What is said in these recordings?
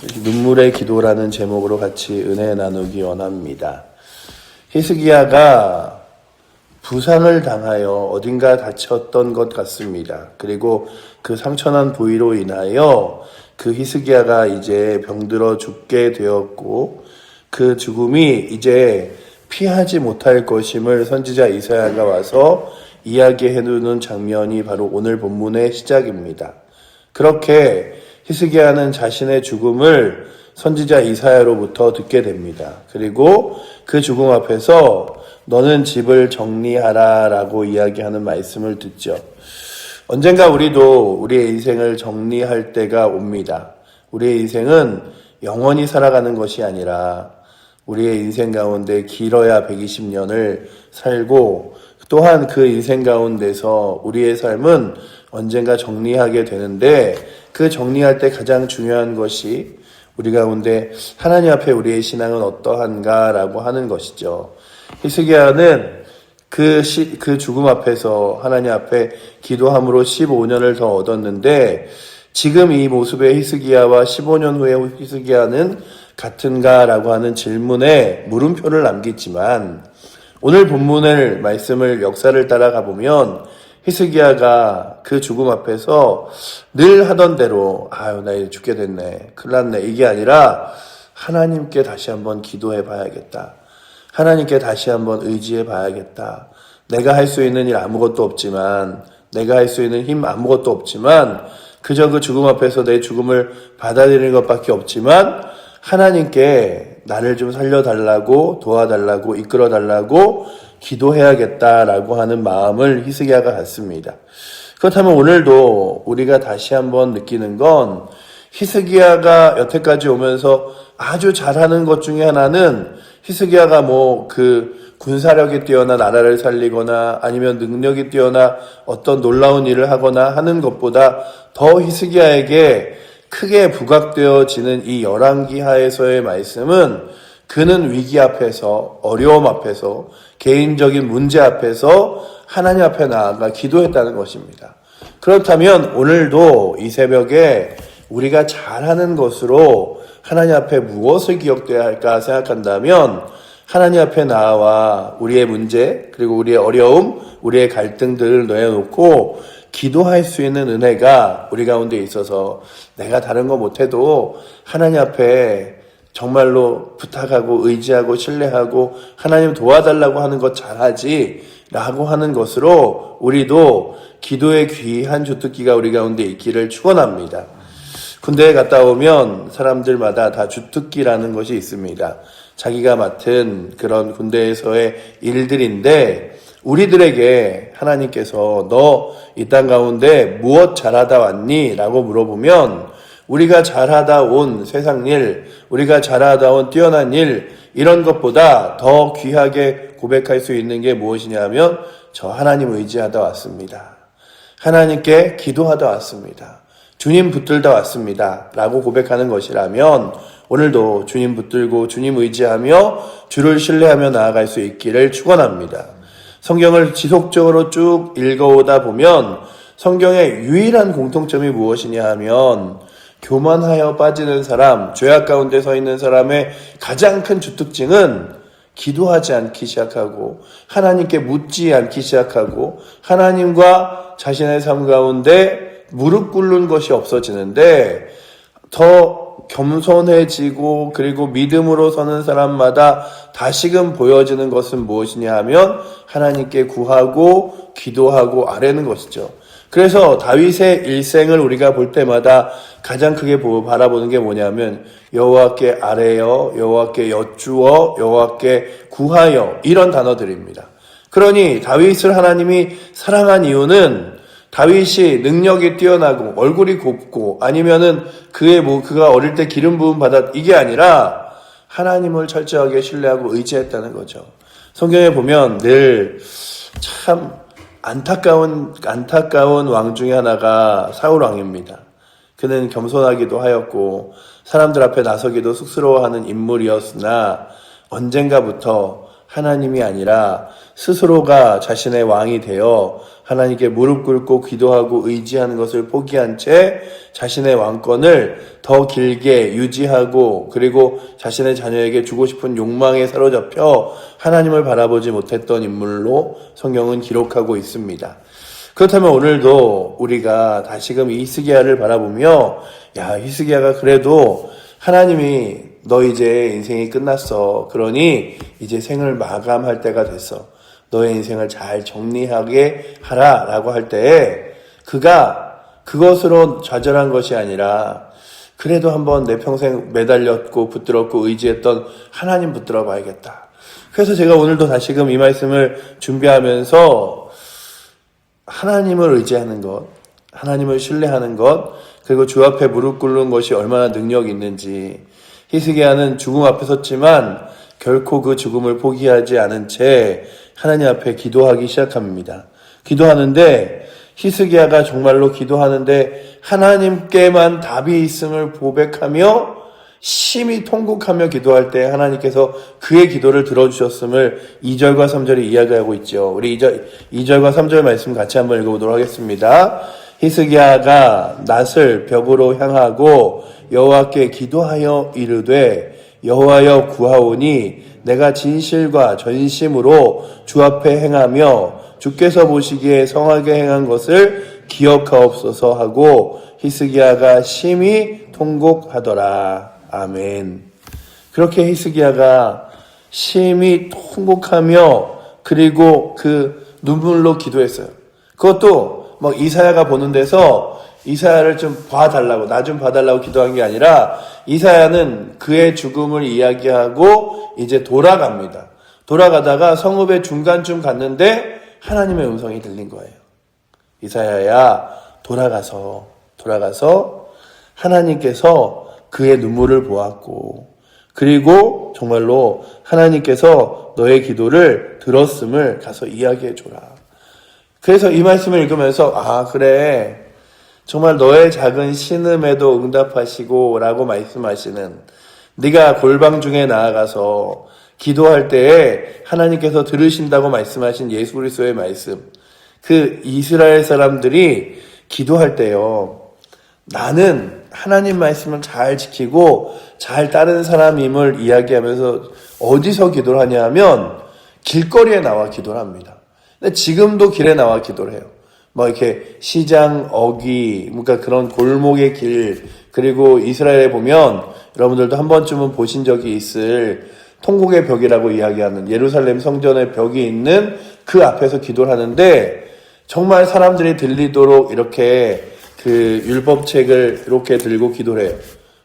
눈물의 기도라는 제목으로 같이 은혜 나누기 원합니다. 히스기야가 부상을 당하여 어딘가 다쳤던 것 같습니다. 그리고 그 상처난 부위로 인하여 그 히스기야가 이제 병들어 죽게 되었고 그 죽음이 이제 피하지 못할 것임을 선지자 이사야가 와서 이야기해 두는 장면이 바로 오늘 본문의 시작입니다. 그렇게 히스기야는 자신의 죽음을 선지자 이사야로부터 듣게 됩니다. 그리고 그 죽음 앞에서 너는 집을 정리하라 라고 이야기하는 말씀을 듣죠. 언젠가 우리도 우리의 인생을 정리할 때가 옵니다. 우리의 인생은 영원히 살아가는 것이 아니라 우리의 인생 가운데 길어야 120년을 살고 또한 그 인생 가운데서 우리의 삶은 언젠가 정리하게 되는데 그 정리할 때 가장 중요한 것이 우리 가운데 하나님 앞에 우리의 신앙은 어떠한가라고 하는 것이죠. 히스기야는 그 죽음 앞에서 하나님 앞에 기도함으로 15년을 더 얻었는데 지금 이 모습의 히스기야와 15년 후의 히스기야는 같은가라고 하는 질문에 물음표를 남겼지만 오늘 본문의 말씀을 역사를 따라가 보면 히스기야가 그 죽음 앞에서 늘 하던 대로 나 이제 죽게 됐네, 큰일 났네, 이게 아니라 하나님께 다시 한번 기도해 봐야겠다. 하나님께 다시 한번 의지해 봐야겠다. 내가 할 수 있는 일 아무것도 없지만, 내가 할 수 있는 힘 아무것도 없지만 그저 그 죽음 앞에서 내 죽음을 받아들이는 것밖에 없지만 하나님께 나를 좀 살려달라고, 도와달라고, 이끌어달라고 기도해야겠다라고 하는 마음을 히스기야가 갖습니다. 그렇다면 오늘도 우리가 다시 한번 느끼는 건 히스기야가 여태까지 오면서 아주 잘하는 것 중에 하나는 히스기야가 군사력이 뛰어나 나라를 살리거나 아니면 능력이 뛰어나 어떤 놀라운 일을 하거나 하는 것보다 더 히스기야에게 크게 부각되어지는 이 열왕기 하에서의 말씀은 그는 위기 앞에서, 어려움 앞에서, 개인적인 문제 앞에서 하나님 앞에 나아가 기도했다는 것입니다. 그렇다면 오늘도 이 새벽에 우리가 잘하는 것으로 하나님 앞에 무엇을 기억돼야 할까 생각한다면 하나님 앞에 나와 우리의 문제, 그리고 우리의 어려움, 우리의 갈등들을 내어놓고 기도할 수 있는 은혜가 우리 가운데 있어서 내가 다른 거 못해도 하나님 앞에 정말로 부탁하고 의지하고 신뢰하고 하나님 도와달라고 하는 것 잘하지 라고 하는 것으로 우리도 기도의 귀한 주특기가 우리 가운데 있기를 축원합니다. 군대에 갔다 오면 사람들마다 다 주특기라는 것이 있습니다. 자기가 맡은 그런 군대에서의 일들인데 우리들에게 하나님께서 너 이 땅 가운데 무엇 잘하다 왔니? 라고 물어보면 우리가 잘하다 온 세상 일, 우리가 잘하다 온 뛰어난 일, 이런 것보다 더 귀하게 고백할 수 있는 게 무엇이냐면 저 하나님 의지하다 왔습니다. 하나님께 기도하다 왔습니다. 주님 붙들다 왔습니다. 라고 고백하는 것이라면 오늘도 주님 붙들고 주님 의지하며 주를 신뢰하며 나아갈 수 있기를 축원합니다. 성경을 지속적으로 쭉 읽어오다 보면 성경의 유일한 공통점이 무엇이냐 하면 교만하여 빠지는 사람, 죄악 가운데 서 있는 사람의 가장 큰 주특징은 기도하지 않기 시작하고 하나님께 묻지 않기 시작하고 하나님과 자신의 삶 가운데 무릎 꿇는 것이 없어지는데 더 겸손해지고 그리고 믿음으로 서는 사람마다 다시금 보여지는 것은 무엇이냐 하면 하나님께 구하고 기도하고 아뢰는 것이죠. 그래서 다윗의 일생을 우리가 볼 때마다 가장 크게 바라보는 게 뭐냐면 여호와께 아뢰어, 여호와께 여쭈어, 여호와께 구하여, 이런 단어들입니다. 그러니 다윗을 하나님이 사랑한 이유는 다윗이 능력이 뛰어나고 얼굴이 곱고 아니면은 그가 어릴 때 기름 부음 이게 아니라 하나님을 철저하게 신뢰하고 의지했다는 거죠. 성경에 보면 늘 참 안타까운 왕 중에 하나가 사울 왕입니다. 그는 겸손하기도 하였고 사람들 앞에 나서기도 쑥스러워하는 인물이었으나 언젠가부터 하나님이 아니라 스스로가 자신의 왕이 되어 하나님께 무릎 꿇고 기도하고 의지하는 것을 포기한 채 자신의 왕권을 더 길게 유지하고 그리고 자신의 자녀에게 주고 싶은 욕망에 사로잡혀 하나님을 바라보지 못했던 인물로 성경은 기록하고 있습니다. 그렇다면 오늘도 우리가 다시금 이 히스기야를 바라보며 야, 히스기야가 그래도 하나님이 너 이제 인생이 끝났어. 그러니 이제 생을 마감할 때가 됐어. 너의 인생을 잘 정리하게 하라 라고 할 때에 그가 그것으로 좌절한 것이 아니라 그래도 한번 내 평생 매달렸고 붙들었고 의지했던 하나님 붙들어 봐야겠다. 그래서 제가 오늘도 다시금 이 말씀을 준비하면서 하나님을 의지하는 것, 하나님을 신뢰하는 것, 그리고 주 앞에 무릎 꿇는 것이 얼마나 능력이 있는지. 히스기야는 죽음 앞에 섰지만 결코 그 죽음을 포기하지 않은 채 하나님 앞에 기도하기 시작합니다. 기도하는데 히스기야가 정말로 기도하는데 하나님께만 답이 있음을 고백하며 심히 통곡하며 기도할 때 하나님께서 그의 기도를 들어주셨음을 2절과 3절이 이야기하고 있죠. 우리 2절과 3절 말씀 같이 한번 읽어보도록 하겠습니다. 히스기야가 낫을 벽으로 향하고 여호와께 기도하여 이르되 여호와여 구하오니 내가 진실과 전심으로 주 앞에 행하며 주께서 보시기에 성하게 행한 것을 기억하옵소서 하고 히스기야가 심히 통곡하더라. 아멘. 그렇게 히스기야가 심히 통곡하며 그리고 그 눈물로 기도했어요. 그것도 이사야가 보는 데서 이사야를 좀 봐달라고, 나 좀 봐달라고 기도한 게 아니라 이사야는 그의 죽음을 이야기하고 이제 돌아갑니다. 돌아가다가 성읍의 중간쯤 갔는데 하나님의 음성이 들린 거예요. 이사야야, 돌아가서 하나님께서 그의 눈물을 보았고 그리고 정말로 하나님께서 너의 기도를 들었음을 가서 이야기해 줘라. 그래서 이 말씀을 읽으면서 아 그래 정말 너의 작은 신음에도 응답하시고 라고 말씀하시는 네가 골방 중에 나아가서 기도할 때에 하나님께서 들으신다고 말씀하신 예수 그리스도의 말씀. 그 이스라엘 사람들이 기도할 때요. 나는 하나님 말씀을 잘 지키고 잘 따르는 사람임을 이야기하면서 어디서 기도를 하냐 하면 길거리에 나와 기도를 합니다. 근데 지금도 길에 나와 기도를 해요. 이렇게 시장, 어귀, 그러니까 그런 골목의 길, 그리고 이스라엘에 보면 여러분들도 한 번쯤은 보신 적이 있을 통곡의 벽이라고 이야기하는 예루살렘 성전의 벽이 있는 그 앞에서 기도를 하는데 정말 사람들이 들리도록 이렇게 그 율법책을 이렇게 들고 기도를 해요.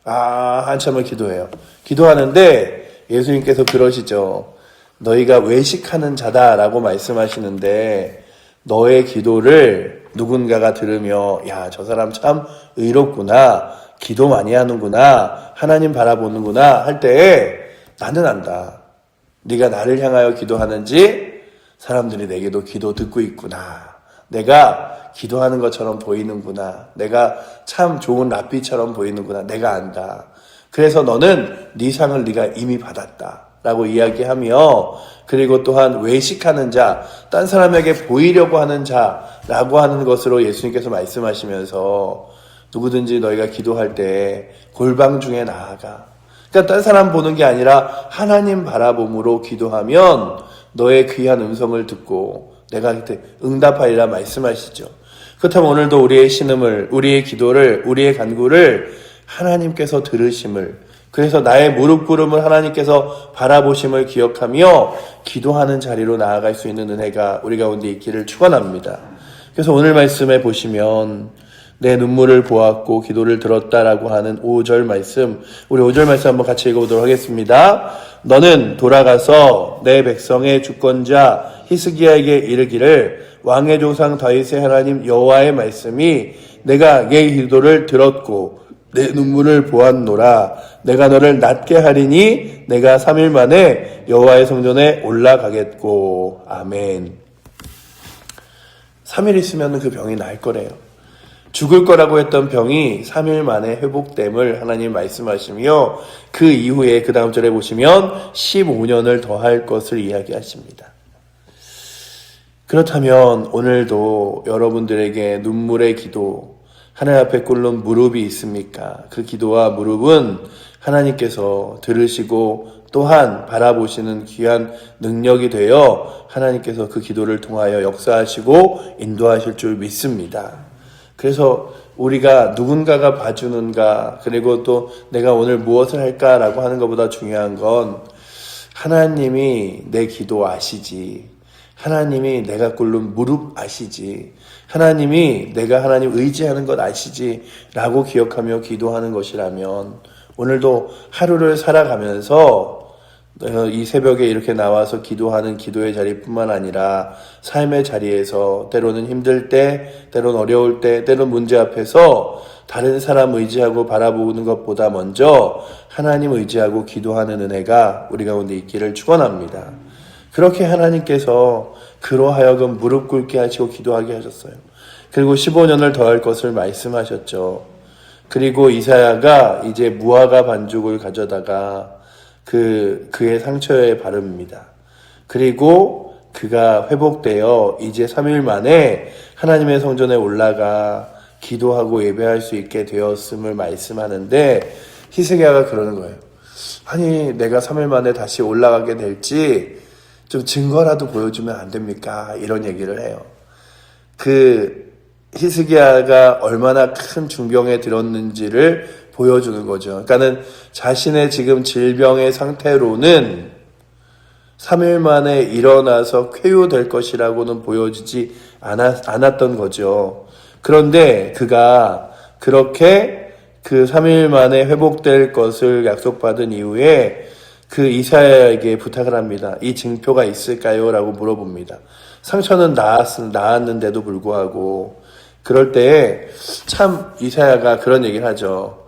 한참을 기도해요. 기도하는데 예수님께서 그러시죠. 너희가 외식하는 자다라고 말씀하시는데 너의 기도를 누군가가 들으며 야, 저 사람 참 의롭구나. 기도 많이 하는구나. 하나님 바라보는구나 할 때에 나는 안다. 네가 나를 향하여 기도하는지 사람들이 내게도 기도 듣고 있구나. 내가 기도하는 것처럼 보이는구나. 내가 참 좋은 랍비처럼 보이는구나. 내가 안다. 그래서 너는 네 상을 네가 이미 받았다. 라고 이야기하며 그리고 또한 외식하는 자, 딴 사람에게 보이려고 하는 자라고 하는 것으로 예수님께서 말씀하시면서 누구든지 너희가 기도할 때 골방 중에 나아가. 그러니까 딴 사람 보는 게 아니라 하나님 바라봄으로 기도하면 너의 귀한 음성을 듣고 내가 그때 응답하리라 말씀하시죠. 그렇다면 오늘도 우리의 신음을, 우리의 기도를, 우리의 간구를 하나님께서 들으심을, 그래서 나의 무릎 꿇음을 하나님께서 바라보심을 기억하며 기도하는 자리로 나아갈 수 있는 은혜가 우리 가운데 있기를 축원합니다. 그래서 오늘 말씀에 보시면 내 눈물을 보았고 기도를 들었다라고 하는 5절 말씀, 우리 5절 말씀 한번 같이 읽어보도록 하겠습니다. 너는 돌아가서 내 백성의 주권자 히스기야에게 이르기를 왕의 조상 다윗의 하나님 여호와의 말씀이 내가 네 기도를 들었고 내 눈물을 보았노라. 내가 너를 낫게 하리니 내가 3일 만에 여호와의 성전에 올라가겠고. 아멘. 3일 있으면 그 병이 나을 거래요. 죽을 거라고 했던 병이 3일 만에 회복됨을 하나님 말씀하시며 그 이후에 그 다음 절에 보시면 15년을 더할 것을 이야기하십니다. 그렇다면 오늘도 여러분들에게 눈물의 기도, 하나님 앞에 꿇는 무릎이 있습니까? 그 기도와 무릎은 하나님께서 들으시고 또한 바라보시는 귀한 능력이 되어 하나님께서 그 기도를 통하여 역사하시고 인도하실 줄 믿습니다. 그래서 우리가 누군가가 봐주는가, 그리고 또 내가 오늘 무엇을 할까라고 하는 것보다 중요한 건 하나님이 내 기도 아시지, 하나님이 내가 꿇는 무릎 아시지, 하나님이 내가 하나님 의지하는 것 아시지 라고 기억하며 기도하는 것이라면 오늘도 하루를 살아가면서 이 새벽에 이렇게 나와서 기도하는 기도의 자리뿐만 아니라 삶의 자리에서 때로는 힘들 때, 때로는 어려울 때, 때로는 문제 앞에서 다른 사람 의지하고 바라보는 것보다 먼저 하나님 의지하고 기도하는 은혜가 우리 가운데 있기를 축원합니다. 그렇게 하나님께서 그로 하여금 무릎 꿇게 하시고 기도하게 하셨어요. 그리고 15년을 더할 것을 말씀하셨죠. 그리고 이사야가 이제 무화과 반죽을 가져다가 그의 상처에 바릅니다. 그리고 그가 회복되어 이제 3일 만에 하나님의 성전에 올라가 기도하고 예배할 수 있게 되었음을 말씀하는데 히스기야가 그러는 거예요. 아니 내가 3일 만에 다시 올라가게 될지 좀 증거라도 보여주면 안 됩니까? 이런 얘기를 해요. 히스기야가 얼마나 큰 중병에 들었는지를 보여주는 거죠. 그러니까는 자신의 지금 질병의 상태로는 3일 만에 일어나서 쾌유될 것이라고는 보여지지 않았던 거죠. 그런데 그가 그렇게 그 3일 만에 회복될 것을 약속받은 이후에 그 이사야에게 부탁을 합니다. 이 징표가 있을까요? 라고 물어봅니다. 상처는 나았는데도 불구하고 그럴 때에 참 이사야가 그런 얘기를 하죠.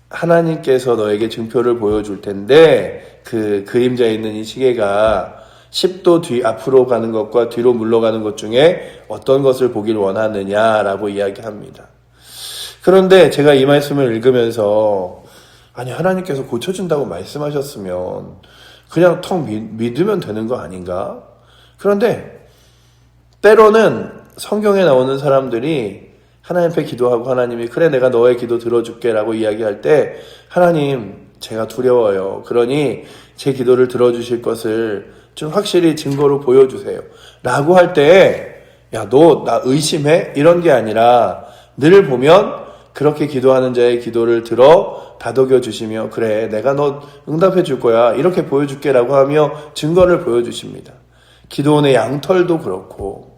하나님께서 너에게 증표를 보여줄 텐데 그 그림자에 있는 이 시계가 10도 앞으로 가는 것과 뒤로 물러가는 것 중에 어떤 것을 보길 원하느냐라고 이야기합니다. 그런데 제가 이 말씀을 읽으면서 아니 하나님께서 고쳐준다고 말씀하셨으면 그냥 턱 믿으면 되는 거 아닌가? 그런데 때로는 성경에 나오는 사람들이 하나님 앞에 기도하고 하나님이 그래 내가 너의 기도 들어줄게 라고 이야기할 때 하나님 제가 두려워요. 그러니 제 기도를 들어주실 것을 좀 확실히 증거로 보여주세요. 라고 할 때 야, 너 나 의심해? 이런 게 아니라 늘 보면 그렇게 기도하는 자의 기도를 들어 다독여 주시며 그래 내가 너 응답해 줄 거야 이렇게 보여줄게 라고 하며 증거를 보여주십니다. 기도원의 양털도 그렇고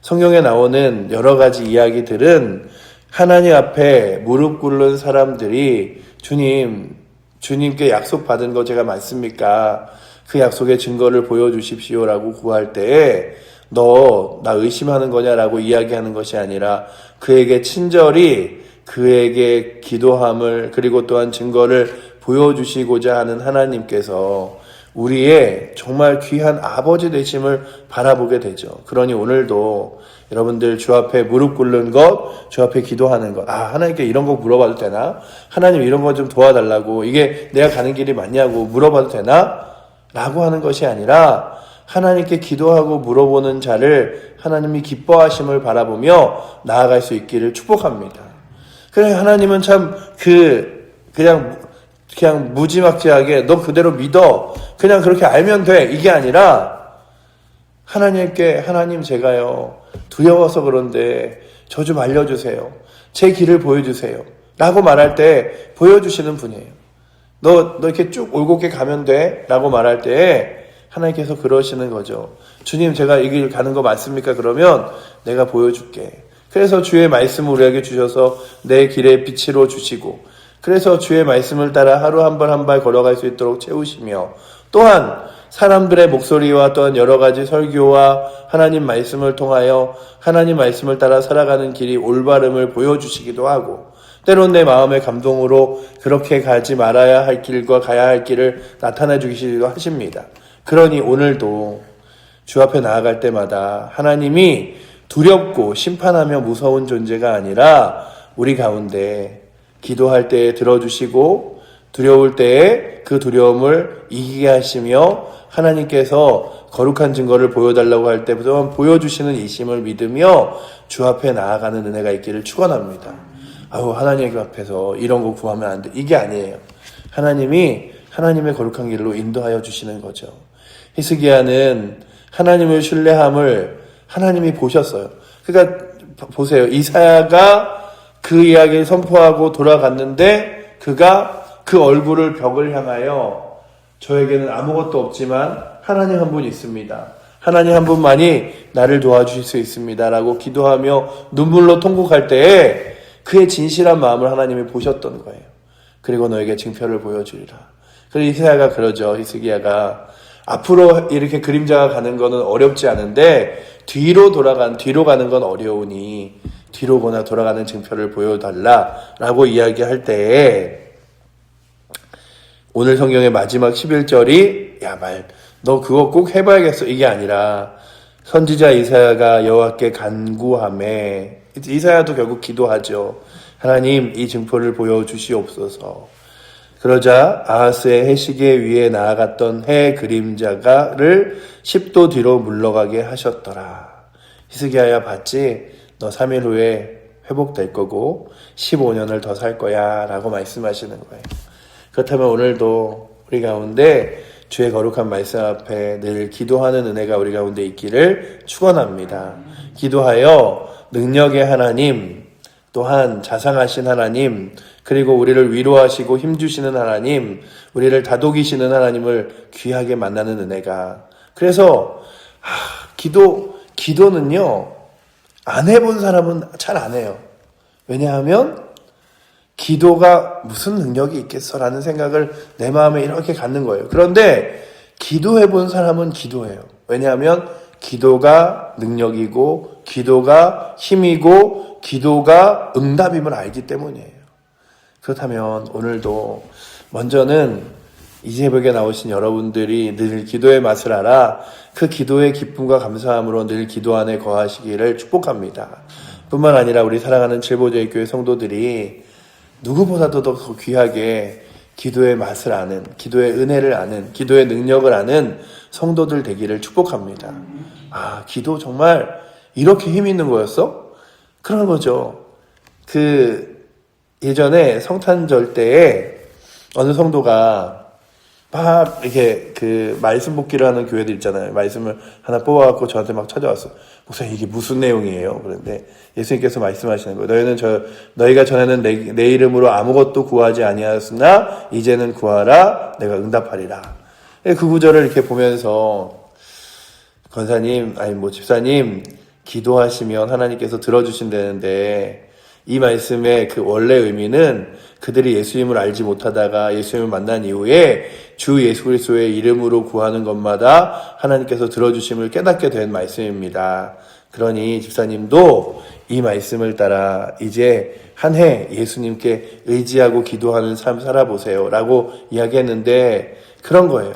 성경에 나오는 여러 가지 이야기들은 하나님 앞에 무릎 꿇는 사람들이 주님께 약속받은 거 제가 맞습니까? 그 약속의 증거를 보여주십시오라고 구할 때에 너 나 의심하는 거냐라고 이야기하는 것이 아니라 그에게 친절히 그에게 기도함을 그리고 또한 증거를 보여주시고자 하는 하나님께서 우리의 정말 귀한 아버지 되심을 바라보게 되죠. 그러니 오늘도 여러분들 주 앞에 무릎 꿇는 것, 주 앞에 기도하는 것. 하나님께 이런 거 물어봐도 되나? 하나님 이런 거 좀 도와달라고. 이게 내가 가는 길이 맞냐고 물어봐도 되나? 라고 하는 것이 아니라 하나님께 기도하고 물어보는 자를 하나님이 기뻐하심을 바라보며 나아갈 수 있기를 축복합니다. 그래 하나님은 참 그냥 무지막지하게 너 그대로 믿어. 그냥 그렇게 알면 돼. 이게 아니라 하나님께 하나님 제가요 두려워서 그런데 저 좀 알려주세요. 제 길을 보여주세요. 라고 말할 때 보여주시는 분이에요. 너 이렇게 쭉 올곧게 가면 돼. 라고 말할 때 하나님께서 그러시는 거죠. 주님 제가 이 길 가는 거 맞습니까? 그러면 내가 보여줄게. 그래서 주의 말씀을 우리에게 주셔서 내 길에 빛으로 주시고 그래서 주의 말씀을 따라 하루 한 발 한 발 걸어갈 수 있도록 채우시며 또한 사람들의 목소리와 또한 여러 가지 설교와 하나님 말씀을 통하여 하나님 말씀을 따라 살아가는 길이 올바름을 보여주시기도 하고 때론 내 마음의 감동으로 그렇게 가지 말아야 할 길과 가야 할 길을 나타내 주시기도 하십니다. 그러니 오늘도 주 앞에 나아갈 때마다 하나님이 두렵고 심판하며 무서운 존재가 아니라 우리 가운데 기도할 때 들어주시고 두려울 때에 그 두려움을 이기게 하시며 하나님께서 거룩한 증거를 보여달라고 할 때부터 보여주시는 이심을 믿으며 주 앞에 나아가는 은혜가 있기를 축원합니다. 하나님 앞에서 이런 거 구하면 안 돼. 이게 아니에요. 하나님이 하나님의 거룩한 길로 인도하여 주시는 거죠. 히스기야는 하나님을 신뢰함을 하나님이 보셨어요. 그러니까 보세요. 이사야가 그 이야기를 선포하고 돌아갔는데 그가 그 얼굴을 벽을 향하여 저에게는 아무것도 없지만 하나님 한 분 있습니다. 하나님 한 분만이 나를 도와주실 수 있습니다. 라고 기도하며 눈물로 통곡할 때에 그의 진실한 마음을 하나님이 보셨던 거예요. 그리고 너에게 증표를 보여주리라. 그래서 이사야가 그러죠. 히스기야가 앞으로 이렇게 그림자가 가는 거는 어렵지 않은데 뒤로 가는 건 어려우니 뒤로 거나 돌아가는 증표를 보여달라라고 이야기할 때에 오늘 성경의 마지막 11절이 너 그거 꼭 해봐야겠어 이게 아니라 선지자 이사야가 여호와께 간구하매 이사야도 결국 기도하죠. 하나님 이 증표를 보여주시옵소서. 그러자 아하스의 해시계 위에 나아갔던 해 그림자를 10도 뒤로 물러가게 하셨더라. 히스기야야 봤지? 너 3일 후에 회복될 거고 15년을 더 살 거야 라고 말씀하시는 거예요. 그렇다면 오늘도 우리 가운데 주의 거룩한 말씀 앞에 늘 기도하는 은혜가 우리 가운데 있기를 축원합니다. 기도하여 능력의 하나님, 또한 자상하신 하나님, 그리고 우리를 위로하시고 힘주시는 하나님, 우리를 다독이시는 하나님을 귀하게 만나는 은혜가. 그래서 기도는요 안 해본 사람은 잘 안 해요. 왜냐하면 기도가 무슨 능력이 있겠어라는 생각을 내 마음에 이렇게 갖는 거예요. 그런데 기도해본 사람은 기도해요. 왜냐하면 기도가 능력이고 기도가 힘이고 기도가 응답임을 알기 때문이에요. 그렇다면 오늘도 먼저는 이제벽에 나오신 여러분들이 늘 기도의 맛을 알아 그 기도의 기쁨과 감사함으로 늘 기도 안에 거하시기를 축복합니다. 뿐만 아니라 우리 사랑하는 칠보제일 교회 성도들이 누구보다도 더 귀하게 기도의 맛을 아는, 기도의 은혜를 아는, 기도의 능력을 아는 성도들 되기를 축복합니다. 기도 정말 이렇게 힘 있는 거였어? 그런 거죠. 예전에 성탄절 때에 어느 성도가 막 이렇게 말씀 복기를 하는 교회들 있잖아요. 말씀을 하나 뽑아갖고 저한테 막 찾아왔어. 목사님 이게 무슨 내용이에요? 그런데 예수님께서 말씀하시는 거예요. 너희가 전에는 내 이름으로 아무것도 구하지 아니하였으나 이제는 구하라 내가 응답하리라. 그 구절을 이렇게 보면서 권사님 집사님 기도하시면 하나님께서 들어주신다는데 이 말씀의 그 원래 의미는 그들이 예수님을 알지 못하다가 예수님을 만난 이후에 주 예수 그리스도의 이름으로 구하는 것마다 하나님께서 들어주심을 깨닫게 된 말씀입니다. 그러니 집사님도 이 말씀을 따라 이제 한 해 예수님께 의지하고 기도하는 삶 살아보세요 라고 이야기했는데 그런 거예요.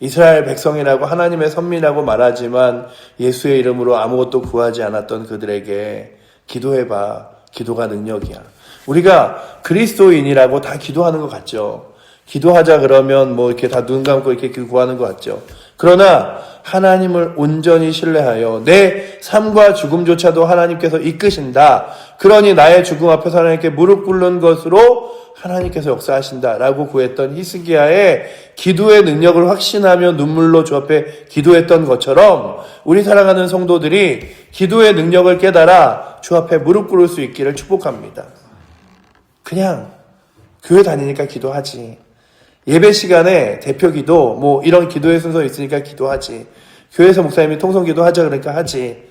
이스라엘 백성이라고 하나님의 선민이라고 말하지만 예수의 이름으로 아무것도 구하지 않았던 그들에게 기도해봐. 기도가 능력이야. 우리가 그리스도인이라고 다 기도하는 것 같죠. 기도하자 그러면 이렇게 다 눈 감고 이렇게 구하는 것 같죠. 그러나 하나님을 온전히 신뢰하여 내 삶과 죽음조차도 하나님께서 이끄신다. 그러니 나의 죽음 앞에서 하나님께 무릎 꿇는 것으로 하나님께서 역사하신다라고 구했던 히스기야의 기도의 능력을 확신하며 눈물로 주 앞에 기도했던 것처럼 우리 사랑하는 성도들이 기도의 능력을 깨달아 주 앞에 무릎 꿇을 수 있기를 축복합니다. 그냥 교회 다니니까 기도하지. 예배 시간에 대표 기도 이런 기도의 순서 있으니까 기도하지. 교회에서 목사님이 통성기도 하자 그러니까 하지.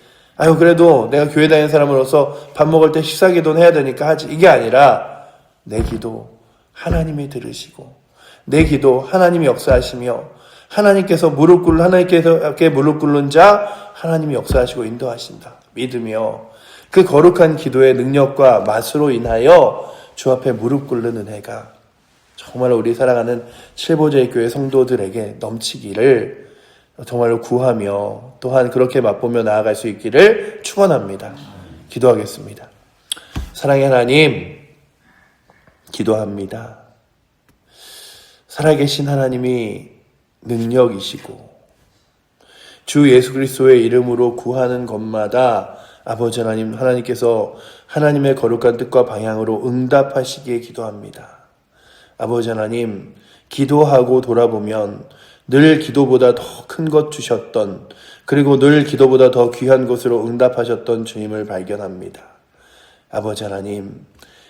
그래도 내가 교회 다니는 사람으로서 밥 먹을 때 식사 기도는 해야 되니까 하지. 이게 아니라 내 기도 하나님이 들으시고 내 기도 하나님이 역사하시며 하나님께서 무릎 꿇는 자 하나님이 역사하시고 인도하신다. 믿으며 그 거룩한 기도의 능력과 맛으로 인하여 주 앞에 무릎 꿇는 은혜가 정말로 우리 사랑하는 칠보제일 교회 성도들에게 넘치기를 정말로 구하며 또한 그렇게 맛보며 나아갈 수 있기를 축원합니다. 기도하겠습니다. 사랑의 하나님 기도합니다. 살아계신 하나님이 능력이시고 주 예수 그리스도의 이름으로 구하는 것마다 아버지 하나님, 하나님께서 하나님의 거룩한 뜻과 방향으로 응답하시기에 기도합니다. 아버지 하나님, 기도하고 돌아보면 늘 기도보다 더 큰 것 주셨던, 그리고 늘 기도보다 더 귀한 것으로 응답하셨던 주님을 발견합니다. 아버지 하나님,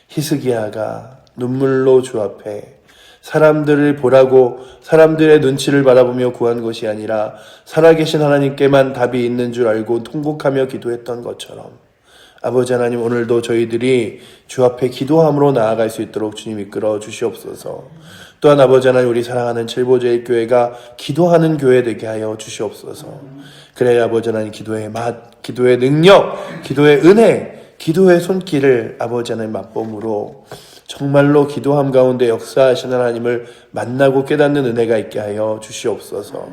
히스기야가 눈물로 주 앞에 사람들을 보라고 사람들의 눈치를 바라보며 구한 것이 아니라 살아계신 하나님께만 답이 있는 줄 알고 통곡하며 기도했던 것처럼 아버지 하나님, 오늘도 저희들이 주 앞에 기도함으로 나아갈 수 있도록 주님 이끌어 주시옵소서. 또한 아버지 하나님, 우리 사랑하는 칠보제일교회가 기도하는 교회 되게 하여 주시옵소서. 그래야 아버지 하나님, 기도의 맛, 기도의 능력, 기도의 은혜, 기도의 손길을 아버지 하나님 맛봄으로 정말로 기도함 가운데 역사하시는 하나님을 만나고 깨닫는 은혜가 있게 하여 주시옵소서.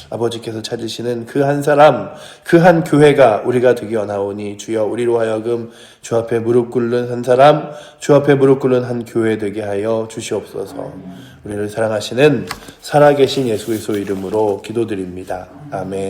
아버지께서 찾으시는 그 한 사람, 그 한 교회가 우리가 되게 원하오니 주여, 우리로 하여금 주 앞에 무릎 꿇는 한 사람, 주 앞에 무릎 꿇는 한 교회 되게 하여 주시옵소서. 우리를 사랑하시는 살아계신 예수 그리스도 이름으로 기도드립니다. 아멘.